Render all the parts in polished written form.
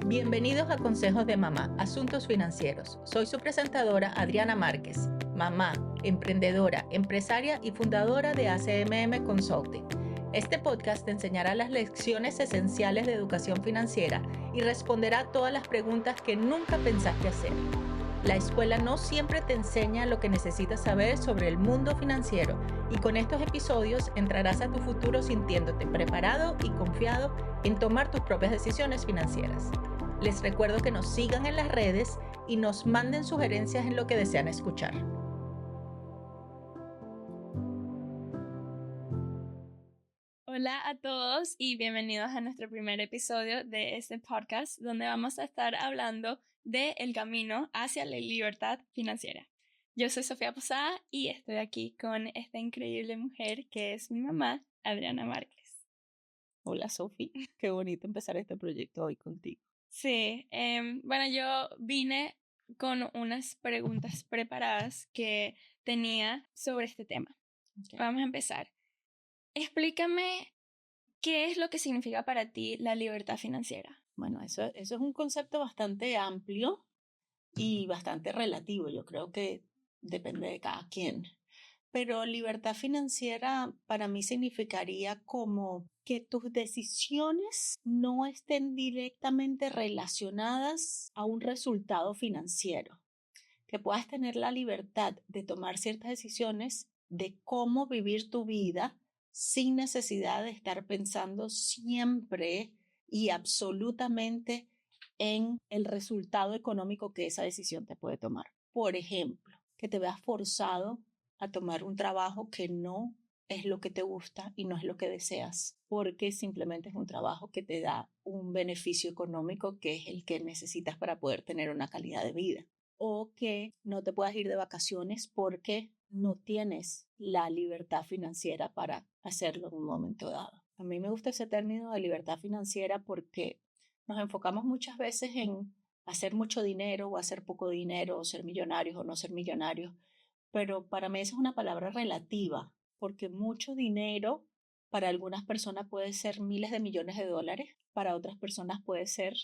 Bienvenidos a Consejos de Mamá, Asuntos Financieros. Soy su presentadora Adriana Márquez, mamá, emprendedora, empresaria y fundadora de ACMM Consulting. Este podcast te enseñará las lecciones esenciales de educación financiera y responderá todas las preguntas que nunca pensaste hacer. La escuela no siempre te enseña lo que necesitas saber sobre el mundo financiero y con estos episodios entrarás a tu futuro sintiéndote preparado y confiado en tomar tus propias decisiones financieras. Les recuerdo que nos sigan en las redes y nos manden sugerencias en lo que desean escuchar. Hola a todos y bienvenidos a nuestro primer episodio de este podcast donde vamos a estar hablando del camino hacia la libertad financiera. Yo soy Sofía Posada y estoy aquí con esta increíble mujer que es mi mamá, Adriana Márquez. Hola Sofi, qué bonito empezar este proyecto hoy contigo. Sí, bueno, yo vine con unas preguntas preparadas que tenía sobre este tema. Okay. Vamos a empezar. Explícame qué es lo que significa para ti la libertad financiera. Bueno, eso es un concepto bastante amplio y bastante relativo. Yo creo que depende de cada quien. Pero libertad financiera para mí significaría como que tus decisiones no estén directamente relacionadas a un resultado financiero. Que puedas tener la libertad de tomar ciertas decisiones de cómo vivir tu vida sin necesidad de estar pensando siempre y absolutamente en el resultado económico que esa decisión te puede tomar. Por ejemplo, que te veas forzado a tomar un trabajo que no es lo que te gusta y no es lo que deseas, porque simplemente es un trabajo que te da un beneficio económico que es el que necesitas para poder tener una calidad de vida. O que no te puedas ir de vacaciones porque no tienes la libertad financiera para hacerlo en un momento dado. A mí me gusta ese término de libertad financiera porque nos enfocamos muchas veces en hacer mucho dinero o hacer poco dinero, o ser millonarios o no ser millonarios, pero para mí esa es una palabra relativa, porque mucho dinero para algunas personas puede ser miles de millones de dólares, para otras personas puede ser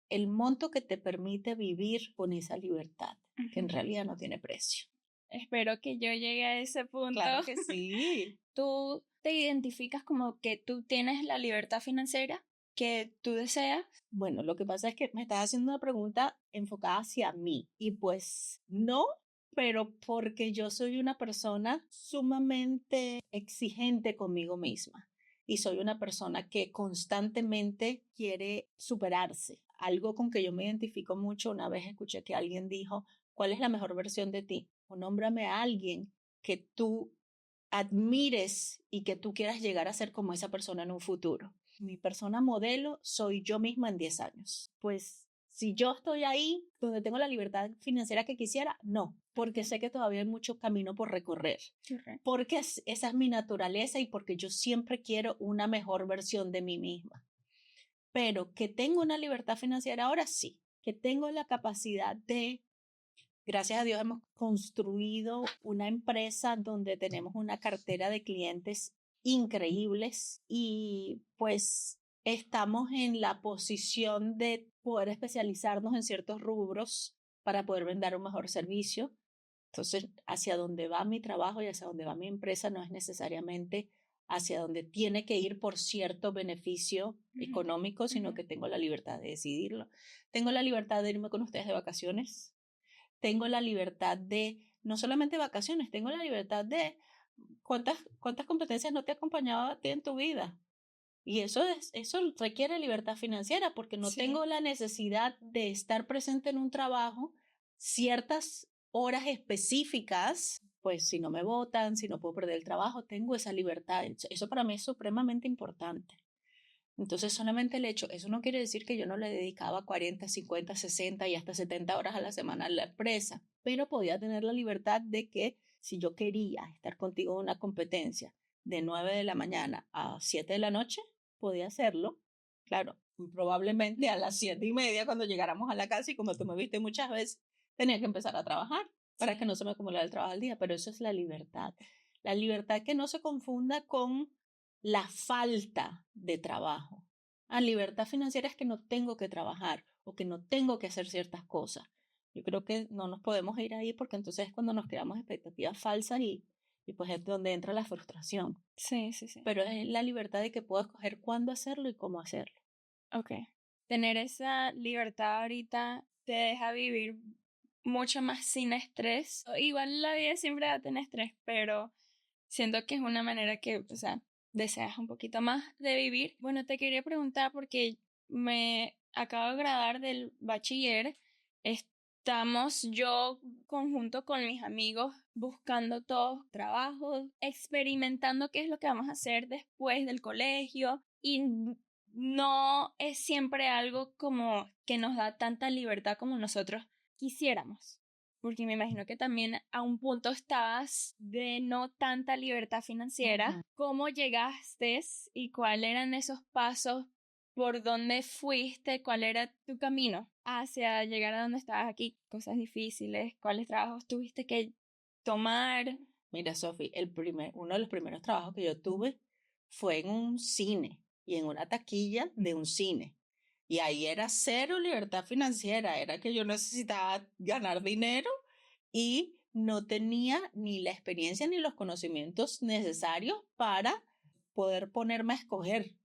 el monto que te permite vivir con esa libertad, que en realidad no tiene precio. Espero que yo llegue a ese punto. Claro que sí. ¿Tú te identificas como que tú tienes la libertad financiera que tú deseas? Bueno, lo que pasa es que me estás haciendo una pregunta enfocada hacia mí y pues no, pero porque yo soy una persona sumamente exigente conmigo misma y soy una persona que constantemente quiere superarse. Algo con que yo me identifico mucho, una vez escuché que alguien dijo, ¿cuál es la mejor versión de ti? O nómbrame a alguien que tú admires y que tú quieras llegar a ser como esa persona en un futuro. Mi persona modelo soy yo misma en 10 años. Pues si yo estoy ahí donde tengo la libertad financiera que quisiera, no, porque sé que todavía hay mucho camino por recorrer. Porque esa es mi naturaleza y porque yo siempre quiero una mejor versión de mí misma. Pero que tengo una libertad financiera ahora sí, que tengo la capacidad de, gracias a Dios hemos construido una empresa donde tenemos una cartera de clientes increíbles y pues estamos en la posición de poder especializarnos en ciertos rubros para poder vender un mejor servicio. Entonces, hacia donde va mi trabajo y hacia donde va mi empresa no es necesariamente hacia donde tiene que ir por cierto beneficio económico, sino que tengo la libertad de decidirlo. Tengo la libertad de irme con ustedes de vacaciones. Tengo la libertad de, no solamente vacaciones, tengo la libertad de cuántas competencias no te ha acompañado a ti en tu vida. Y eso requiere libertad financiera porque no tengo la necesidad de estar presente en un trabajo ciertas horas específicas, pues si no me votan, si no puedo perder el trabajo, tengo esa libertad. Eso para mí es supremamente importante. Entonces solamente el hecho, eso no quiere decir que yo no le dedicaba 40, 50, 60 y hasta 70 horas a la semana a la empresa, pero podía tener la libertad de que si yo quería estar contigo en una competencia de 9 de la mañana a 7 de la noche, podía hacerlo. Claro, probablemente a las 7:30 cuando llegáramos a la casa y como tú me viste muchas veces, tenía que empezar a trabajar para que no se me acumulara el trabajo al día, pero eso es la libertad. La libertad que no se confunda con la falta de trabajo. Libertad financiera es que no tengo que trabajar o que no tengo que hacer ciertas cosas. Yo creo que no nos podemos ir ahí porque entonces es cuando nos creamos expectativas falsas y pues es donde entra la frustración. Sí, sí, sí. Pero es la libertad de que puedo escoger cuándo hacerlo y cómo hacerlo. Ok. Tener esa libertad ahorita te deja vivir mucho más sin estrés. Igual la vida siempre va a tener estrés, pero siento que es una manera que, o sea, deseas un poquito más de vivir. Bueno, te quería preguntar porque me acabo de graduar del bachiller. Estamos yo conjunto con mis amigos buscando todos trabajos, experimentando qué es lo que vamos a hacer después del colegio y no es siempre algo como que nos da tanta libertad como nosotros quisiéramos. Porque me imagino que también a un punto estabas de no tanta libertad financiera. ¿Cómo llegaste y cuáles eran esos pasos? ¿Por dónde fuiste? ¿Cuál era tu camino hacia llegar a donde estabas aquí? Cosas difíciles, ¿cuáles trabajos tuviste que tomar? Mira, Sofi, uno de los primeros trabajos que yo tuve fue en un cine y en una taquilla de un cine. Y ahí era cero libertad financiera, era que yo necesitaba ganar dinero y no tenía ni la experiencia ni los conocimientos necesarios para poder ponerme a escoger.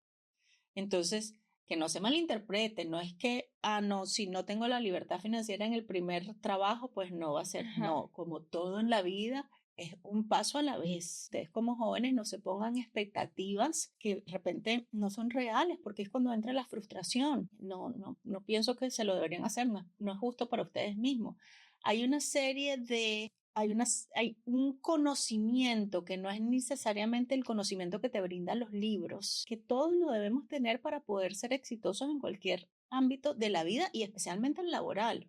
Entonces, que no se malinterprete, no es que, no, si no tengo la libertad financiera en el primer trabajo, pues no va a ser. Ajá. No, como todo en la vida, es un paso a la vez. Ustedes como jóvenes no se pongan expectativas que de repente no son reales, porque es cuando entra la frustración. No pienso que se lo deberían hacer, no es justo para ustedes mismos. Hay una serie de hay un conocimiento que no es necesariamente el conocimiento que te brindan los libros, que todos lo debemos tener para poder ser exitosos en cualquier ámbito de la vida y especialmente el laboral.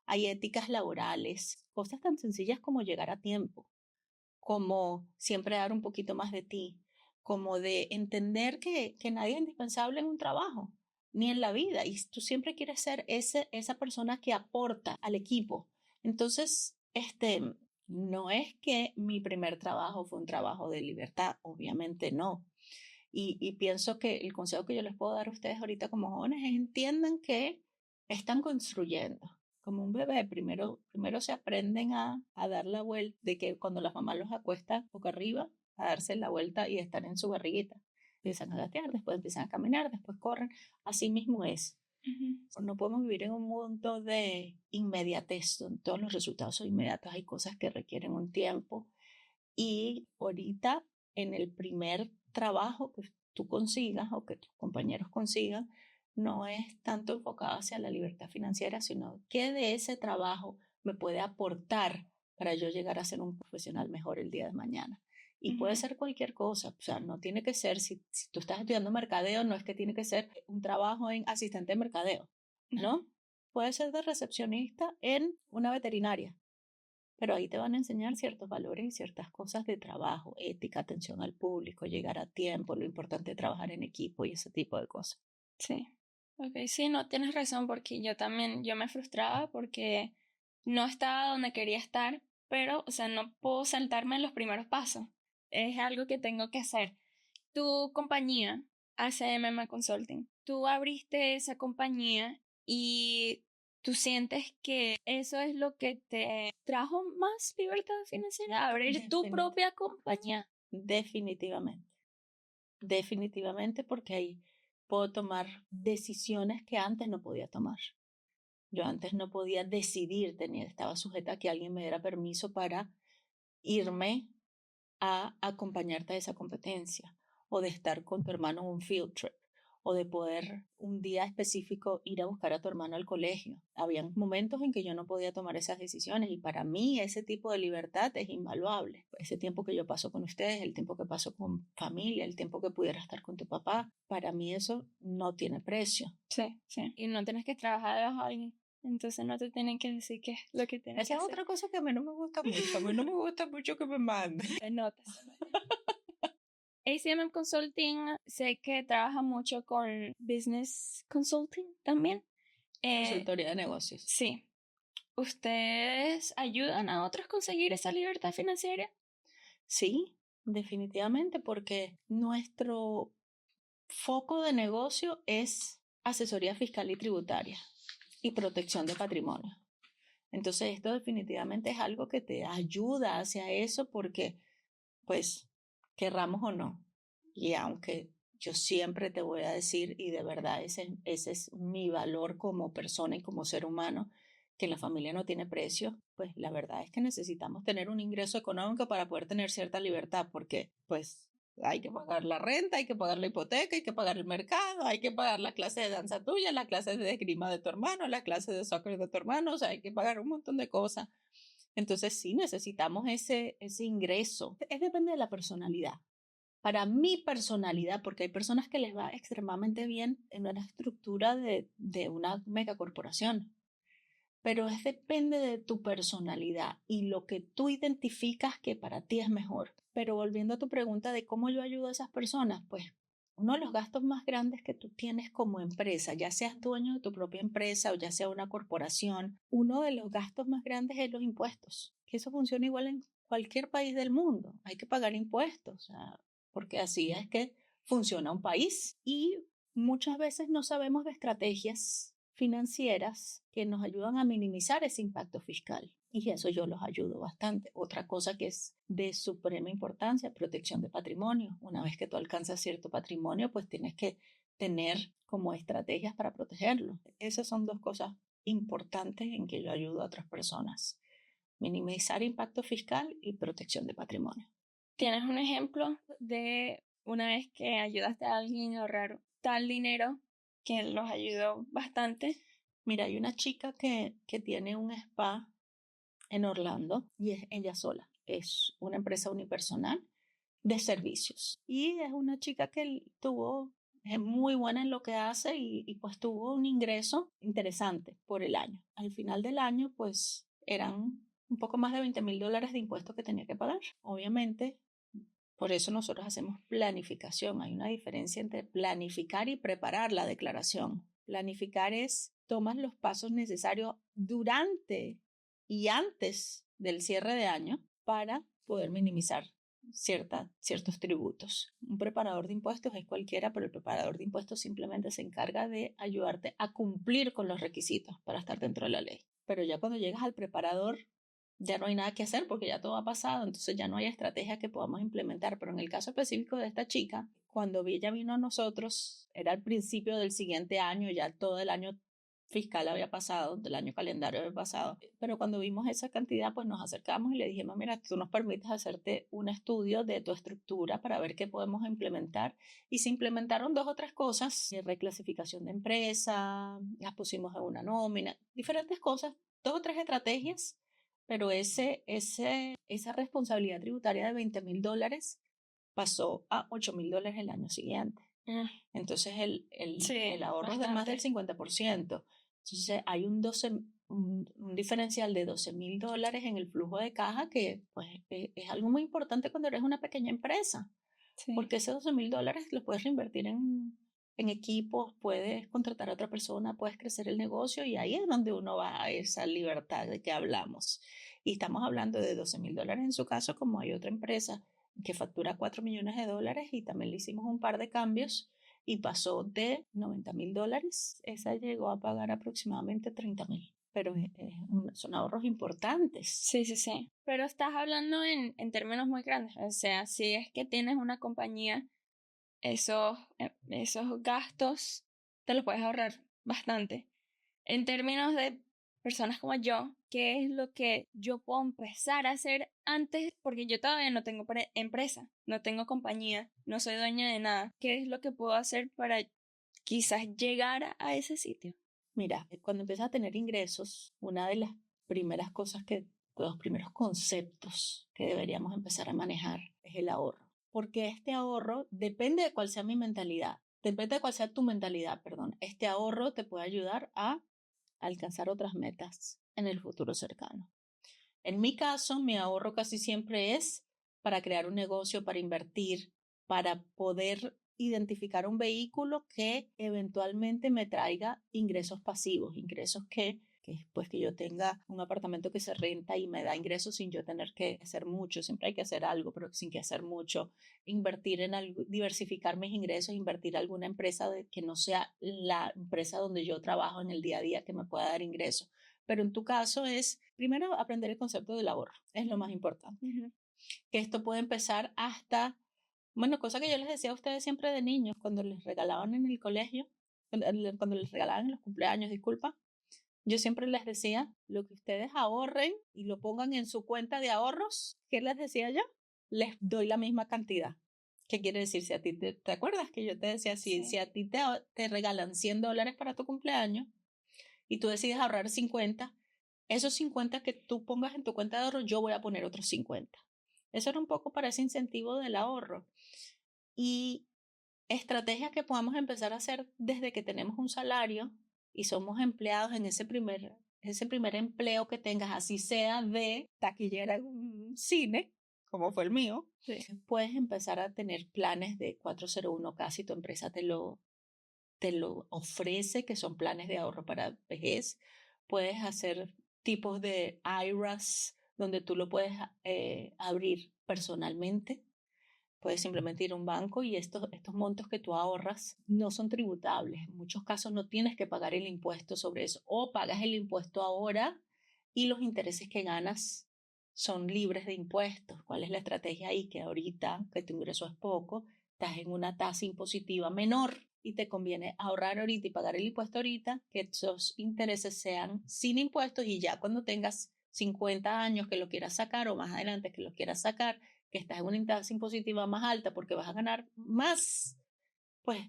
Hay éticas laborales, cosas tan sencillas como llegar a tiempo, como siempre dar un poquito más de ti, como de entender que nadie es indispensable en un trabajo, ni en la vida, y tú siempre quieres ser esa persona que aporta al equipo. Entonces, no es que mi primer trabajo fue un trabajo de libertad, obviamente no. Y pienso que el consejo que yo les puedo dar a ustedes ahorita como jóvenes es entiendan que están construyendo. Como un bebé, primero se aprenden a dar la vuelta, de que cuando las mamás los acuestan boca arriba, a darse la vuelta y estar en su barriguita. Empiezan a gatear, después empiezan a caminar, después corren. Así mismo es. No podemos vivir en un mundo de inmediatez, donde todos los resultados son inmediatos. Hay cosas que requieren un tiempo. Y ahorita, en el primer trabajo que tú consigas o que tus compañeros consigan, no es tanto enfocado hacia la libertad financiera, sino qué de ese trabajo me puede aportar para yo llegar a ser un profesional mejor el día de mañana. Y puede ser cualquier cosa, o sea, no tiene que ser, si tú estás estudiando mercadeo, no es que tiene que ser un trabajo en asistente de mercadeo, ¿no? Puede ser de recepcionista en una veterinaria, pero ahí te van a enseñar ciertos valores y ciertas cosas de trabajo, ética, atención al público, llegar a tiempo, lo importante de trabajar en equipo y ese tipo de cosas. Sí. Ok, sí, no tienes razón porque yo también, yo me frustraba porque no estaba donde quería estar, pero, o sea, no puedo saltarme los primeros pasos. Es algo que tengo que hacer. Tu compañía, ACMM Consulting, tú abriste esa compañía y tú sientes que eso es lo que te trajo más libertad financiera, abrir tu propia compañía. Definitivamente, definitivamente porque ahí puedo tomar decisiones que antes no podía tomar. Yo antes no podía decidir, estaba sujeta a que alguien me diera permiso para irme a acompañarte a esa competencia o de estar con tu hermano en un field trip o de poder un día específico ir a buscar a tu hermano al colegio. Habían momentos en que yo no podía tomar esas decisiones y para mí ese tipo de libertad es invaluable. Ese tiempo que yo paso con ustedes, el tiempo que paso con familia, el tiempo que pudiera estar con tu papá, para mí eso no tiene precio. Sí, sí. Y no tienes que trabajar debajo de alguien. Entonces no te tienen que decir qué es lo que tienes que Esa es hacer. otra cosa que a mí no me gusta mucho. A mí no me gusta mucho que me manden. Te notas. ACMM Consulting, sé que trabaja mucho con Business Consulting también. Consultoría de negocios. Sí. ¿Ustedes ayudan a otros a conseguir esa libertad financiera? Sí, definitivamente, porque foco de negocio es asesoría fiscal y tributaria y protección de patrimonio. Entonces esto definitivamente es algo que te ayuda hacia eso porque, pues, querramos o no, y aunque yo siempre te voy a decir, y de verdad ese es mi valor como persona y como ser humano, que la familia no tiene precio, pues la verdad es que necesitamos tener un ingreso económico para poder tener cierta libertad, porque pues hay que pagar la renta, hay que pagar la hipoteca, hay que pagar el mercado, hay que pagar la clase de danza tuya, la clase de esgrima de tu hermano, la clase de soccer de tu hermano, o sea, hay que pagar un montón de cosas. Entonces sí necesitamos ese ingreso. Es depende de la personalidad. Para mi personalidad, porque hay personas que les va extremadamente bien en una estructura de una megacorporación, pero depende de tu personalidad y lo que tú identificas que para ti es mejor. Pero volviendo a tu pregunta de cómo yo ayudo a esas personas, pues uno de los gastos más grandes que tú tienes como empresa, ya seas dueño de tu propia empresa o ya sea una corporación, uno de los gastos más grandes es los impuestos, que eso funciona igual en cualquier país del mundo. Hay que pagar impuestos, o sea, porque así es que funciona un país. Y muchas veces no sabemos de estrategias financieras que nos ayudan a minimizar ese impacto fiscal. Y eso yo los ayudo bastante. Otra cosa que es de suprema importancia, protección de patrimonio. Una vez que tú alcanzas cierto patrimonio, pues tienes que tener como estrategias para protegerlo. Esas son dos cosas importantes en que yo ayudo a otras personas. Minimizar impacto fiscal y protección de patrimonio. ¿Tienes un ejemplo de una vez que ayudaste a alguien a ahorrar tal dinero que los ayudó bastante? Mira, hay una chica que tiene un spa en Orlando y es ella sola. Es una empresa unipersonal de servicios. Y es una chica que es muy buena en lo que hace y pues tuvo un ingreso interesante por el año. Al final del año, pues eran un poco más de $20,000 de impuestos que tenía que pagar. Obviamente, por eso nosotros hacemos planificación. Hay una diferencia entre planificar y preparar la declaración. Planificar es tomas los pasos necesarios durante y antes del cierre de año para poder minimizar ciertos tributos. Un preparador de impuestos es cualquiera, pero el preparador de impuestos simplemente se encarga de ayudarte a cumplir con los requisitos para estar dentro de la ley. Pero ya cuando llegas al preparador, ya no hay nada que hacer porque ya todo ha pasado, entonces ya no hay estrategia que podamos implementar. Pero en el caso específico de esta chica, cuando ella vino a nosotros, era al principio del siguiente año, ya todo el año fiscal había pasado, del año calendario había pasado, pero cuando vimos esa cantidad, pues nos acercamos y le dijimos, mira, tú nos permites hacerte un estudio de tu estructura para ver qué podemos implementar, y se implementaron 2 o 3 cosas, reclasificación de empresa, las pusimos en una nómina, diferentes cosas, 2 o 3 estrategias, pero esa responsabilidad tributaria de $20,000 pasó a $8,000 el año siguiente. Entonces el ahorro es de más del 50%. Entonces hay un diferencial de $12,000 en el flujo de caja que pues, es algo muy importante cuando eres una pequeña empresa. Sí. Porque esos $12,000 los puedes reinvertir en equipos, puedes contratar a otra persona, puedes crecer el negocio y ahí es donde uno va a esa libertad de que hablamos. Y estamos hablando de $12,000 en su caso, como hay otra empresa que factura $4,000,000 y también le hicimos un par de cambios y pasó de $90,000. Esa llegó a pagar aproximadamente $30,000. Pero son ahorros importantes. Sí, sí, sí. Pero estás hablando en términos muy grandes. O sea, si es que tienes una compañía, esos gastos te los puedes ahorrar bastante. En términos de personas como yo, ¿qué es lo que yo puedo empezar a hacer antes? Porque yo todavía no tengo empresa, no tengo compañía, no soy dueña de nada. ¿Qué es lo que puedo hacer para quizás llegar a ese sitio? Mira, cuando empiezas a tener ingresos, una de las primeras cosas los primeros conceptos que deberíamos empezar a manejar es el ahorro. Porque este ahorro depende de cuál sea mi mentalidad, depende de cuál sea tu mentalidad, perdón. Este ahorro te puede ayudar a alcanzar otras metas en el futuro cercano. En mi caso, mi ahorro casi siempre es para crear un negocio, para invertir, para poder identificar un vehículo que eventualmente me traiga ingresos pasivos, ingresos que que es pues que yo tenga un apartamento que se renta y me da ingresos sin yo tener que hacer mucho. Siempre hay que hacer algo, pero sin que hacer mucho. Invertir en algo, diversificar mis ingresos, invertir en alguna empresa que no sea la empresa donde yo trabajo en el día a día que me pueda dar ingresos. Pero en tu caso es, primero, aprender el concepto del ahorro. Es lo más importante. Que esto puede empezar hasta, bueno, cosa que yo les decía a ustedes siempre de niños, cuando les regalaban en el colegio, cuando les regalaban en los cumpleaños, disculpa, yo siempre les decía, lo que ustedes ahorren y lo pongan en su cuenta de ahorros, ¿qué les decía yo? Les doy la misma cantidad. ¿Qué quiere decir? Si a ti te acuerdas que yo te decía, si a ti te regalan $100 para tu cumpleaños y tú decides ahorrar 50, esos 50 que tú pongas en tu cuenta de ahorro, yo voy a poner otros 50. Eso era un poco para ese incentivo del ahorro. Y estrategias que podamos empezar a hacer desde que tenemos un salario y somos empleados en ese primer empleo que tengas, así sea de taquillera en un cine, como fue el mío, puedes empezar a tener planes de 401(k) si tu empresa te lo ofrece, que son planes de ahorro para vejez. Puedes hacer tipos de IRAs donde tú lo puedes abrir personalmente. Puedes simplemente ir a un banco y estos montos que tú ahorras no son tributables. En muchos casos no tienes que pagar el impuesto sobre eso o pagas el impuesto ahora y los intereses que ganas son libres de impuestos. ¿Cuál es la estrategia ahí? Que ahorita que tu ingreso es poco, estás en una tasa impositiva menor y te conviene ahorrar ahorita y pagar el impuesto ahorita, que esos intereses sean sin impuestos y ya cuando tengas 50 años que lo quieras sacar o más adelante que lo quieras sacar, que estás en una tasa impositiva más alta porque vas a ganar más, pues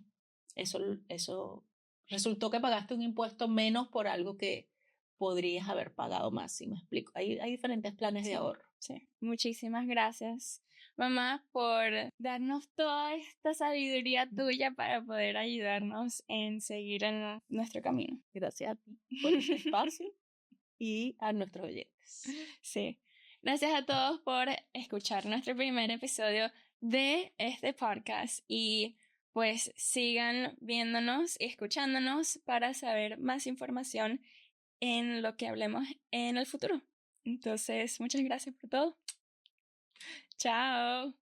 eso resultó que pagaste un impuesto menos por algo que podrías haber pagado más, ¿sí me explico? Hay diferentes planes de ahorro. Sí, muchísimas gracias, mamá, por darnos toda esta sabiduría tuya para poder ayudarnos en seguir en nuestro camino. Gracias a ti por este espacio y a nuestros oyentes. Sí. Gracias a todos por escuchar nuestro primer episodio de este podcast y pues sigan viéndonos y escuchándonos para saber más información en lo que hablemos en el futuro. Entonces, muchas gracias por todo. Chao.